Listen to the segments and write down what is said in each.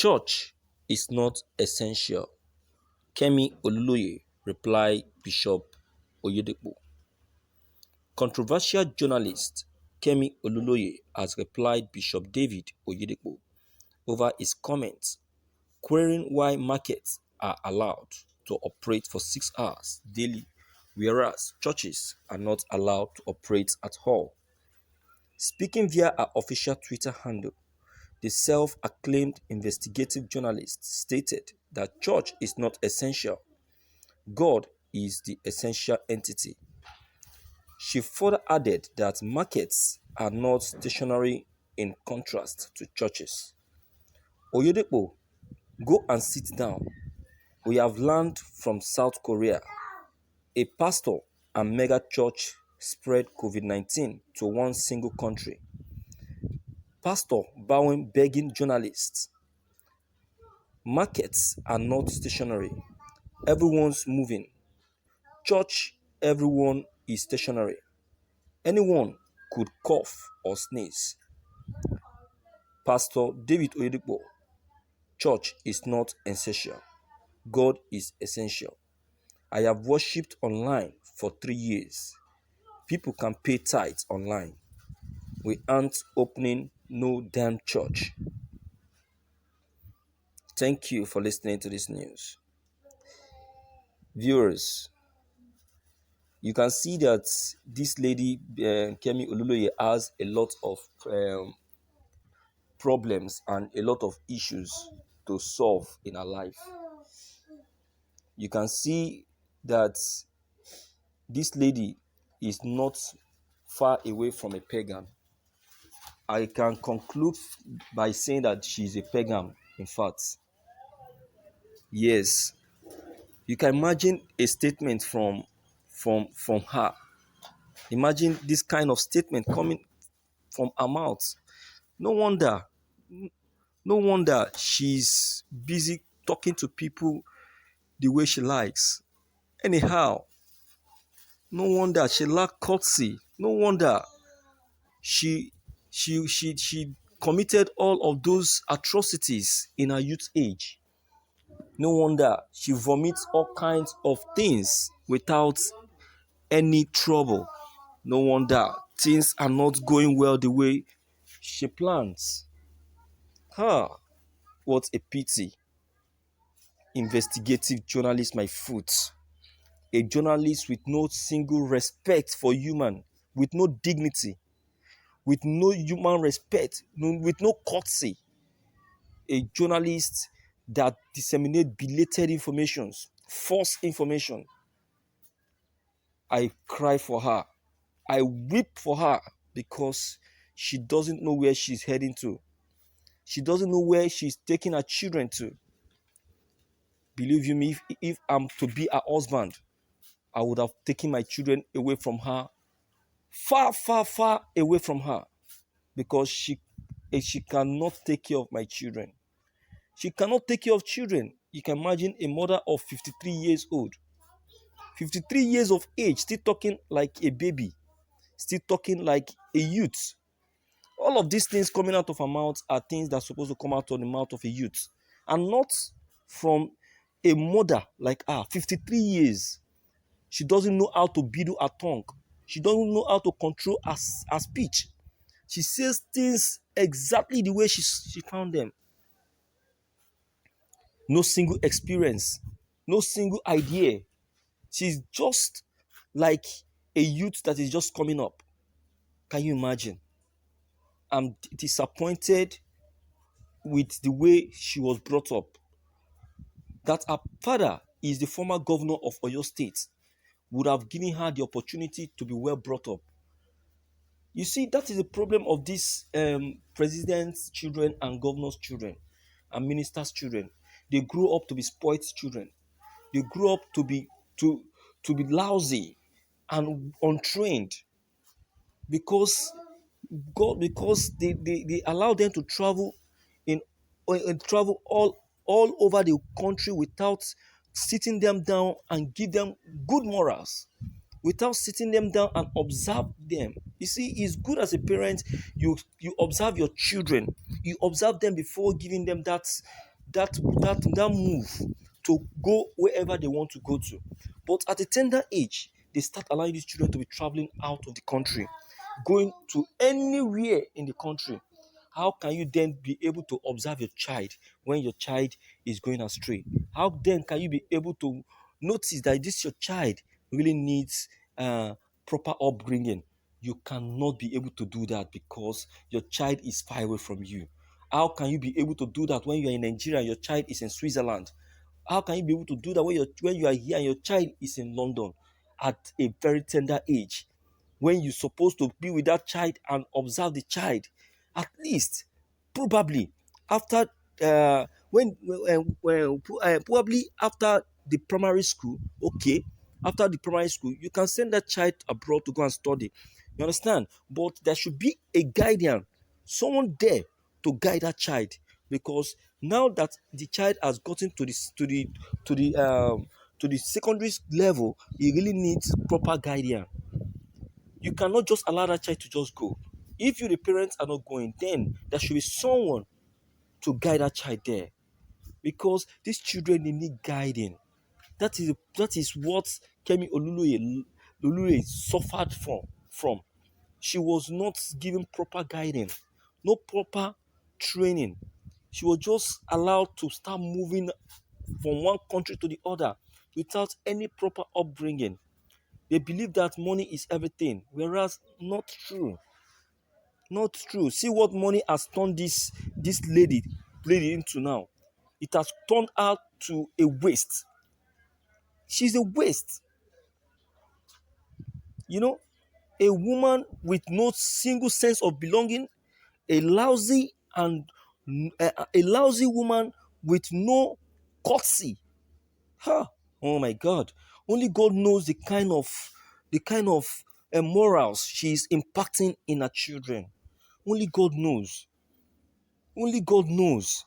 Church is not essential. Kemi Oluloye replied Bishop Oyedepo. Controversial journalist Kemi Oluloye has replied Bishop David Oyedepo over his comments querying why markets are allowed to operate for 6 hours daily, whereas churches are not allowed to operate at all. Speaking via her official Twitter handle, the self-acclaimed investigative journalist stated that church is not essential. God is the essential entity. She further added that markets are not stationary in contrast to churches. Oyedepo, go and sit down. We have learned from South Korea. A pastor and mega church spread COVID-19 to one single country. Pastor bowing begging journalists. Markets are not stationary. Everyone's moving. Church, everyone is stationary. Anyone could cough or sneeze. Pastor David Oyedepo, church is not essential. God is essential. I have worshipped online for 3 years. People can pay tithes online. We aren't opening no damn church. Thank you for listening to this news. Viewers, you can see that this lady, Kemi Oluloye, has a lot of problems and a lot of issues to solve in her life. You can see that this lady is not far away from a pagan. I can conclude by saying that she's a pagan, in fact. Yes, you can imagine a statement from her. Imagine this kind of statement coming from her mouth. No wonder, no wonder she's busy talking to people the way she likes. Anyhow, no wonder she lacked courtesy. No wonder she she committed all of those atrocities in her youth age. No wonder she vomits all kinds of things without any trouble. No wonder things are not going well the way she plans. Ah, what a pity. Investigative journalist, my foot. A journalist with no single respect for human, with no dignity, with no human respect, with no courtesy. A journalist that disseminate belated information, false information. I cry for her. I weep for her because she doesn't know where she's heading to. She doesn't know where she's taking her children to. Believe you me, if I'm to be her husband, I would have taken my children away from her, far, far, far away from her, because she cannot take care of my children. She cannot take care of children. You can imagine a mother of 53 years old, 53 years of age, still talking like a baby, still talking like a youth. All of these things coming out of her mouth are things that are supposed to come out of the mouth of a youth, and not from a mother like her, 53 years. She doesn't know how to bridle her tongue. She doesn't know how to control her speech. She says things exactly the way she found them. No single experience, no single idea. She's just like a youth that is just coming up. Can you imagine? I'm disappointed with the way she was brought up. That her father is the former governor of Oyo State would have given her the opportunity to be well brought up. You see, that is the problem of these presidents' children and governors' children and ministers' children. They grow up to be spoiled children. They grow up to be lousy and untrained because they allow them to travel in travel all over the country without sitting them down and give them good morals, without sitting them down and observe them. You see, it's good as a parent, you observe your children, you observe them before giving them that move to go wherever they want to go to. But at a tender age, they start allowing these children to be traveling out of the country, going to anywhere in the country. How can you then be able to observe your child when your child is going astray? How then can you be able to notice that this your child really needs proper upbringing? You cannot be able to do that because your child is far away from you. How can you be able to do that when you are in Nigeria and your child is in Switzerland? How can you be able to do that when you are here and your child is in London at a very tender age? When you're supposed to be with that child and observe the child, at least, probably after probably after the primary school, okay, after the primary school, you can send that child abroad to go and study. You understand? But there should be a guardian, someone there to guide that child, because now that the child has gotten to the to the secondary level, he really needs proper guardian. You cannot just allow that child to just go. If you, the parents, are not going, then there should be someone to guide that child there, because these children, they need guiding. That is what Kemi Oluloye suffered from. She was not given proper guidance, no proper training. She was just allowed to start moving from one country to the other without any proper upbringing. They believe that money is everything, whereas not true. Not true. See what money has turned this lady into now. It has turned her to a waste. She's a waste. You know, a woman with no single sense of belonging, a lousy and a lousy woman with no courtesy. Huh. Oh my God! Only God knows the kind of morals she is impacting in her children. Only God knows. Only God knows.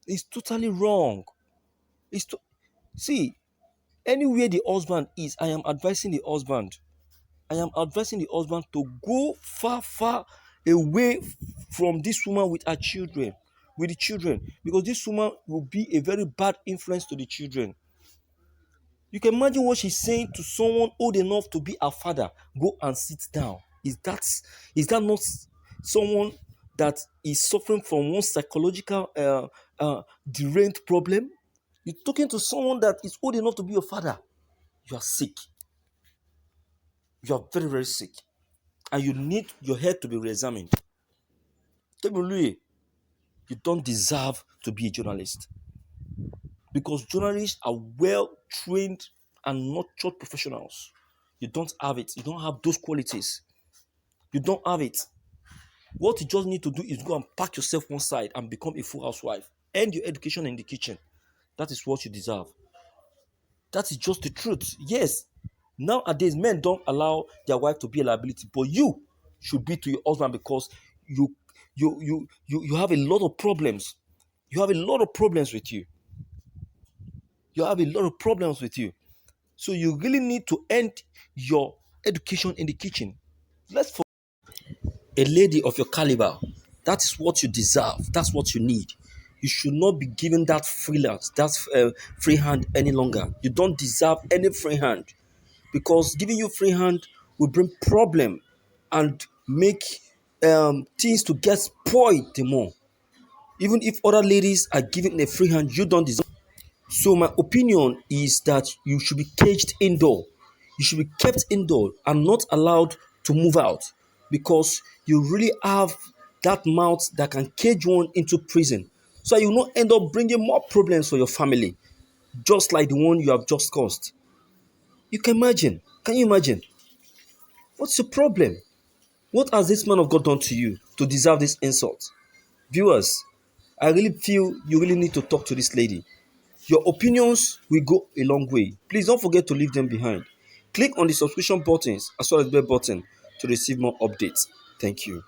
It's totally wrong. It's to, see, anywhere the husband is, I am advising the husband. I am advising the husband to go far, far away from this woman with her children, with the children, because this woman will be a very bad influence to the children. You can imagine what she's saying to someone old enough to be her father. Go and sit down. Is that not someone that is suffering from one psychological deranged problem? You're talking to someone that is old enough to be your father. You are sick. You are very, very sick. And you need your head to be re-examined. Tell me, you don't deserve to be a journalist, because journalists are well trained and nurtured professionals. You don't have it. You don't have those qualities. You don't have it. What you just need to do is go and pack yourself one side and become a full housewife. End your education in the kitchen. That is what you deserve. That is just the truth. Yes, nowadays men don't allow their wife to be a liability, but you should be to your husband, because you you have a lot of problems. You have a lot of problems with you. You have a lot of problems with you. So you really need to end your education in the kitchen. Let's for a lady of your caliber. That is what you deserve. That's what you need. You should not be given that freelance, that free hand any longer. You don't deserve any free hand, because giving you free hand will bring problem and make things to get spoiled the more. Even if other ladies are given a free hand, you don't deserve. So my opinion is that you should be caged indoor. You should be kept indoor and not allowed to move out, because you really have that mouth that can cage one into prison. So you will not end up bringing more problems for your family, just like the one you have just caused. You can imagine. Can you imagine? What's your problem? What has this man of God done to you to deserve this insult? Viewers, I really feel you really need to talk to this lady. Your opinions will go a long way. Please don't forget to leave them behind. Click on the subscription buttons as well as the bell button to receive more updates. Thank you.